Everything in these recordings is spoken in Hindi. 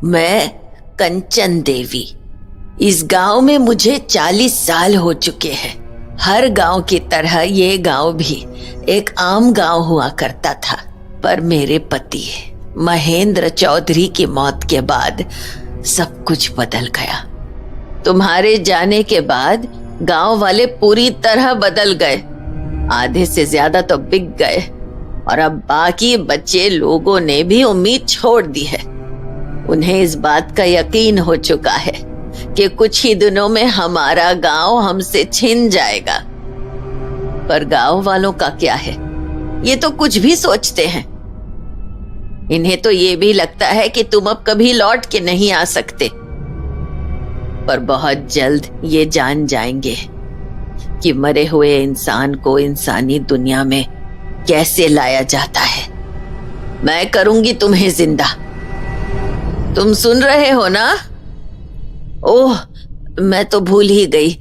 मैं कंचन देवी। इस गांव में मुझे 40 साल हो चुके हैं। हर गांव की तरह ये गांव भी एक आम गांव हुआ करता था, पर मेरे पति महेंद्र चौधरी की मौत के बाद सब कुछ बदल गया। तुम्हारे जाने के बाद गांव वाले पूरी तरह बदल गए। आधे से ज्यादा तो बिक गए और अब बाकी बच्चे लोगों ने भी उम्मीद छोड़ दी है। उन्हें इस बात का यकीन हो चुका है कि कुछ ही दिनों में हमारा गांव हमसे छिन जाएगा। पर गांव वालों का क्या है, ये तो कुछ भी सोचते हैं। इन्हें तो ये भी लगता है कि तुम अब कभी लौट के नहीं आ सकते। पर बहुत जल्द ये जान जाएंगे कि मरे हुए इंसान को इंसानी दुनिया में कैसे लाया जाता है। मैं करूंगी तुम्हें जिंदा। तुम सुन रहे हो ना? ओह, मैं तो भूल ही गई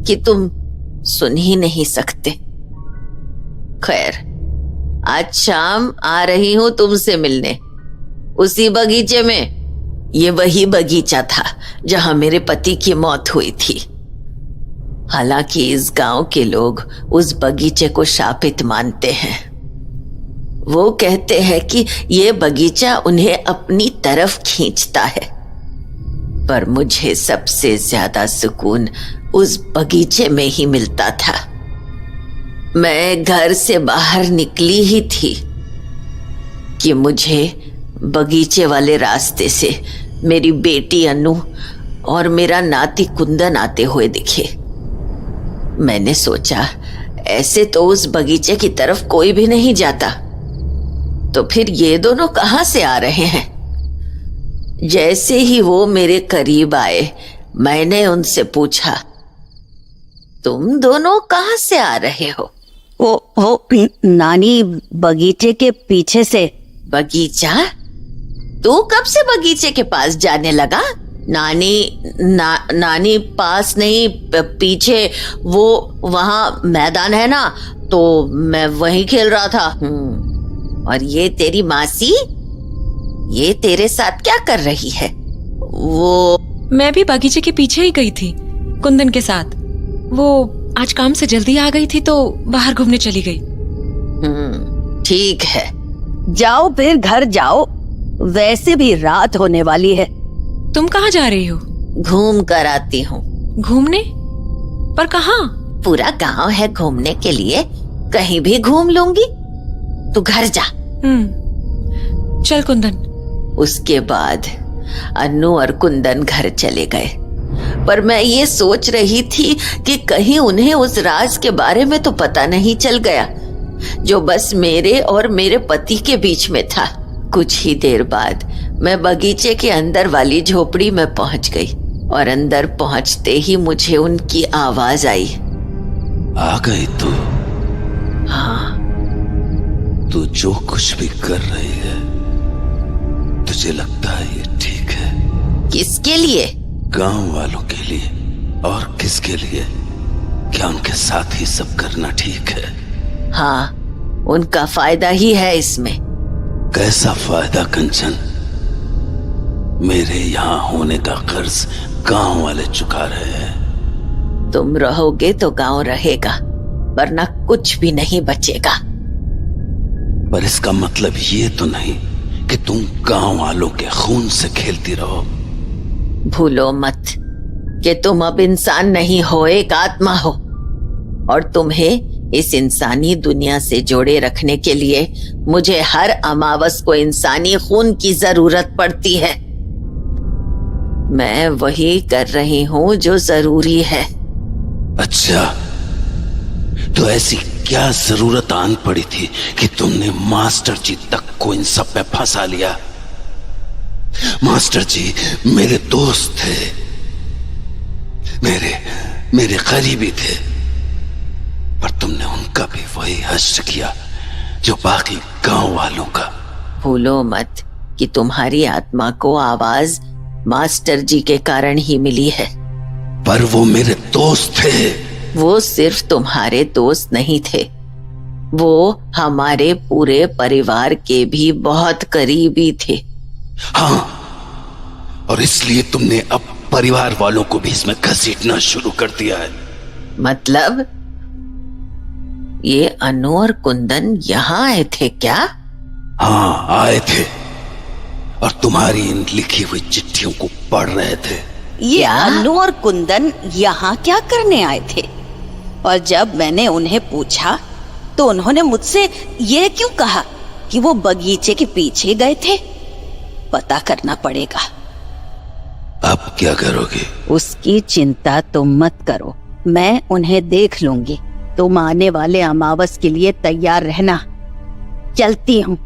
कि तुम सुन ही नहीं सकते। खैर, आज शाम आ रही हूं तुमसे मिलने, उसी बगीचे में। ये वही बगीचा था जहां मेरे पति की मौत हुई थी। हालांकि इस गांव के लोग उस बगीचे को शापित मानते हैं। वो कहते हैं कि ये बगीचा उन्हें अपनी तरफ खींचता है। पर मुझे सबसे ज्यादा सुकून उस बगीचे में ही मिलता था। मैं घर से बाहर निकली ही थी कि मुझे बगीचे वाले रास्ते से मेरी बेटी अनु और मेरा नाती कुंदन आते हुए दिखे। मैंने सोचा, ऐसे तो उस बगीचे की तरफ कोई भी नहीं जाता, तो फिर ये दोनों कहां से आ रहे हैं? जैसे ही वो मेरे करीब आए, मैंने उनसे पूछा, तुम दोनों कहां से आ रहे हो? वो नानी, बगीचे के पीछे से। बगीचा? तू कब से बगीचे के पास जाने लगा? नानी पास नहीं, पीछे। वो वहां मैदान है ना, तो मैं वहीं खेल रहा था। और ये तेरी मासी, ये तेरे साथ क्या कर रही है? मैं भी बगीचे के पीछे ही गई थी कुंदन के साथ। वो आज काम से जल्दी आ गई थी तो बाहर घूमने चली गई। ठीक है, जाओ फिर घर जाओ, वैसे भी रात होने वाली है। तुम कहाँ जा रही हो? घूम कर आती हूँ। घूमने? पर कहाँ? पूरा गांव है घूमने के लिए, कहीं भी घूम लूंगी। तू घर जा। चल कुंदन। उसके बाद अनु और कुंदन घर चले गए। पर मैं ये सोच रही थी कि कहीं उन्हें उस राज के बारे में तो पता नहीं चल गया जो बस मेरे और मेरे पति के बीच में था। कुछ ही देर बाद मैं बगीचे के अंदर वाली झोपड़ी में पहुंच गई और अंदर पहुंचते ही मुझे उनकी आवाज आई। आ गई तू? हाँ। तू जो कुछ भी कर रही है, तुझे लगता है ये ठीक है? किसके लिए? गांव वालों के लिए। और किसके लिए? क्या उनके साथ ही सब करना ठीक है? हाँ, उनका फायदा ही है इसमें। कैसा फायदा कंचन? मेरे यहाँ होने का कर्ज गांव वाले चुका रहे हैं। तुम रहोगे तो गांव रहेगा, वरना कुछ भी नहीं बचेगा। पर इसका मतलब ये तो नहीं कि तुम गांव वालों के खून से खेलती रहो। भूलो मत कि तुम अब इंसान नहीं हो, एक आत्मा हो। और तुम्हें इस इंसानी दुनिया से जोड़े रखने के लिए मुझे हर अमावस को इंसानी खून की जरूरत पड़ती है। मैं वही कर रही हूँ जो जरूरी है। अच्छा, तो ऐसी क्या जरूरत आन पड़ी थी कि तुमने मास्टर जी तक को इन सब पे फंसा लिया? मास्टर जी मेरे दोस्त थे, मेरे करीबी थे, पर तुमने उनका भी वही हश्र किया जो बाकी गांव वालों का। भूलो मत कि तुम्हारी आत्मा को आवाज मास्टर जी के कारण ही मिली है। पर वो मेरे दोस्त थे। वो सिर्फ तुम्हारे दोस्त नहीं थे, वो हमारे पूरे परिवार के भी बहुत करीबी थे। हाँ, और इसलिए तुमने अब परिवार वालों को भी इसमें घसीटना शुरू कर दिया है। मतलब ये अनु और कुंदन यहाँ आए थे क्या? हाँ, आए थे और तुम्हारी इन लिखी हुई चिट्ठियों को पढ़ रहे थे। ये क्या? अनु और कुंदन यहाँ क्या करने आए थे? और जब मैंने उन्हें पूछा तो उन्होंने मुझसे ये क्यों कहा कि वो बगीचे के पीछे गए थे? पता करना पड़ेगा। अब क्या करोगे? उसकी चिंता तुम मत करो, मैं उन्हें देख लूंगी। तुम आने वाले अमावस के लिए तैयार रहना। चलती हूँ।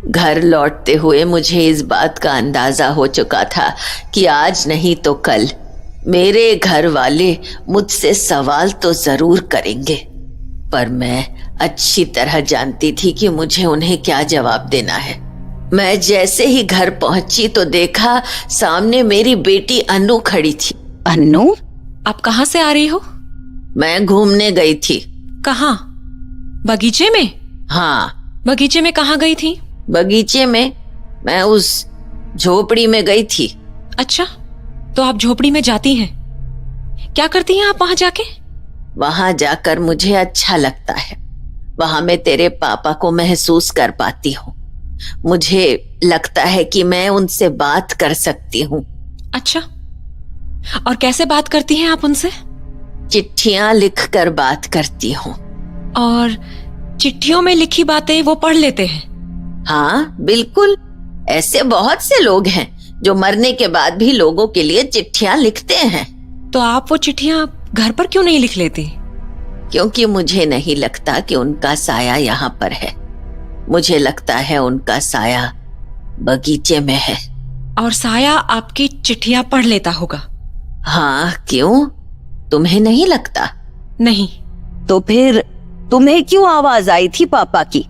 घर लौटते हुए मुझे इस बात का अंदाजा हो चुका था कि आज नहीं तो कल मेरे घर वाले मुझसे सवाल तो जरूर करेंगे, पर मैं अच्छी तरह जानती थी कि मुझे उन्हें क्या जवाब देना है। मैं जैसे ही घर पहुंची तो देखा सामने मेरी बेटी अनु खड़ी थी। अनु, आप कहाँ से आ रही हो? मैं घूमने गई थी। कहाँ? बगीचे में? हाँ, बगीचे में कहाँ गई थी? बगीचे में मैं उस झोपड़ी में गई थी। अच्छा, तो आप झोपड़ी में जाती हैं, क्या करती हैं आप वहां जाके? वहां जाकर मुझे अच्छा लगता है। वहां मैं तेरे पापा को महसूस कर पाती हूँ। मुझे लगता है कि मैं उनसे बात कर सकती हूँ। अच्छा, और कैसे बात करती हैं आप उनसे? चिट्ठियां लिखकर बात करती हूँ। और चिट्ठियों में लिखी बातें वो पढ़ लेते हैं? हाँ बिल्कुल, ऐसे बहुत से लोग हैं जो मरने के बाद भी लोगों के लिए चिट्ठियां लिखते हैं। तो आप वो चिट्ठियां घर पर क्यों नहीं लिख लेती? क्योंकि मुझे नहीं लगता कि उनका साया यहाँ पर है। मुझे लगता है उनका साया बगीचे में है। और साया आपकी चिट्ठियां पढ़ लेता होगा? हाँ, क्यों? तुम्हें नहीं लगता? नहीं। तो फिर तुम्हें क्यों आवाज आई थी पापा की?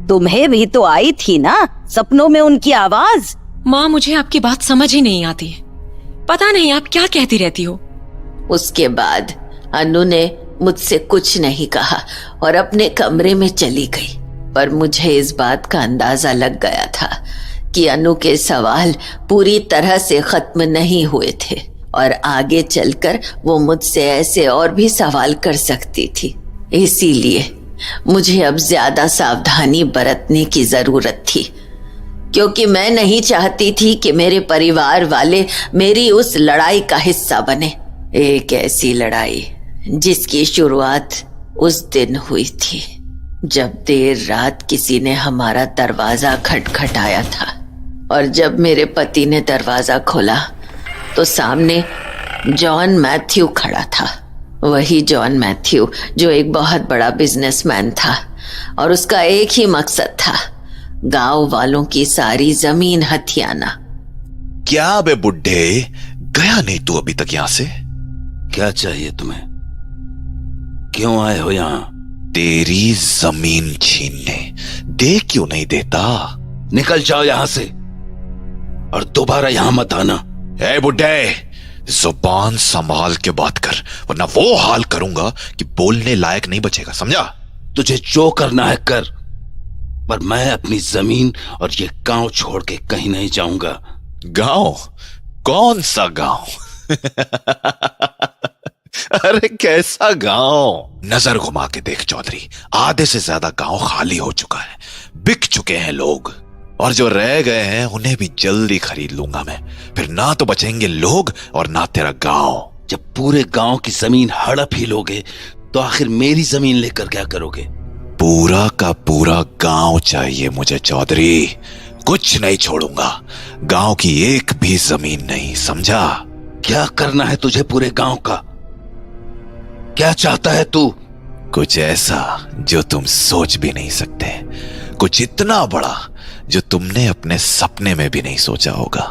तुम्हें भी तो आई थी ना सपनों में उनकी आवाज। माँ, मुझे आपकी बात समझ ही नहीं आती है। पता नहीं आप क्या कहती रहती हो। उसके बाद अनु ने मुझसे कुछ नहीं कहा और अपने कमरे में चली गई। पर मुझे इस बात का अंदाजा लग गया था कि अनु के सवाल पूरी तरह से खत्म नहीं हुए थे और आगे चलकर वो मुझसे ऐसे और भी सवाल कर सकती थी। इसीलिए मुझे अब ज्यादा सावधानी बरतने की जरूरत थी, क्योंकि मैं नहीं चाहती थी कि मेरे परिवार वाले मेरी उस लड़ाई का हिस्सा बने। एक ऐसी लड़ाई जिसकी शुरुआत उस दिन हुई थी जब देर रात किसी ने हमारा दरवाजा खटखटाया था। और जब मेरे पति ने दरवाजा खोला तो सामने जॉन मैथ्यू खड़ा था। वही जॉन मैथ्यू जो एक बहुत बड़ा बिजनेसमैन था और उसका एक ही मकसद था, गांव वालों की सारी जमीन हथियाना। क्या बे बुड्ढे, गया नहीं तू अभी तक यहां से? क्या चाहिए तुम्हें? क्यों आए हो यहाँ? तेरी जमीन छीनने। दे क्यों नहीं देता? निकल जाओ यहाँ से और दोबारा यहाँ मत आना। ए बुड्ढे, जुबान संभाल के बात कर, वरना वो हाल करूंगा कि बोलने लायक नहीं बचेगा, समझा? तुझे जो करना है कर, पर मैं अपनी जमीन और ये गांव छोड़ के कहीं नहीं जाऊंगा। गांव? कौन सा गांव? अरे कैसा गांव? नजर घुमा के देख चौधरी, आधे से ज्यादा गांव खाली हो चुका है, बिक चुके हैं लोग, और जो रह गए हैं उन्हें भी जल्दी खरीद लूंगा मैं। फिर ना तो बचेंगे लोग और ना तेरा गांव। जब पूरे गांव की जमीन हड़प ही लोगे तो आखिर मेरी जमीन लेकर क्या करोगे? पूरा का पूरा गांव चाहिए मुझे चौधरी, कुछ नहीं छोड़ूंगा। गांव की एक भी जमीन नहीं, समझा? क्या करना है तुझे पूरे गांव का? क्या चाहता है तू? कुछ ऐसा जो तुम सोच भी नहीं सकते, कुछ इतना बड़ा जो तुमने अपने सपने में भी नहीं सोचा होगा।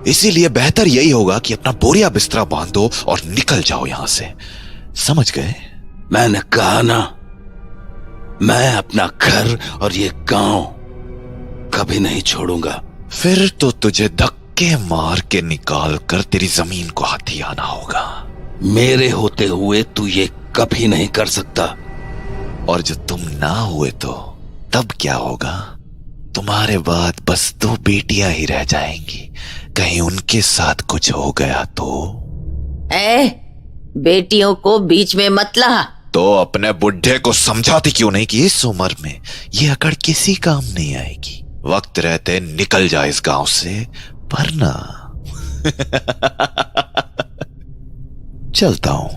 इसीलिए बेहतर यही होगा कि अपना बोरिया बिस्तरा बांधो और निकल जाओ यहां से, समझ गए? मैंने कहा ना, मैं अपना घर और ये गांव कभी नहीं छोड़ूंगा। फिर तो तुझे धक्के मार के निकाल कर तेरी जमीन को हाथी आना होगा। मेरे होते हुए तू ये कभी नहीं कर सकता। और जो तुम ना हुए तो तब क्या होगा? तुम्हारे बाद बस 2 बेटियां ही रह जाएंगी। कहीं उनके साथ कुछ हो गया तो? बेटियों को बीच में मत ला। तो अपने बुढ़े को समझाती क्यों नहीं कि इस उम्र में ये अकड़ किसी काम नहीं आएगी। वक्त रहते निकल जा इस गांव से, वरना चलता हूं।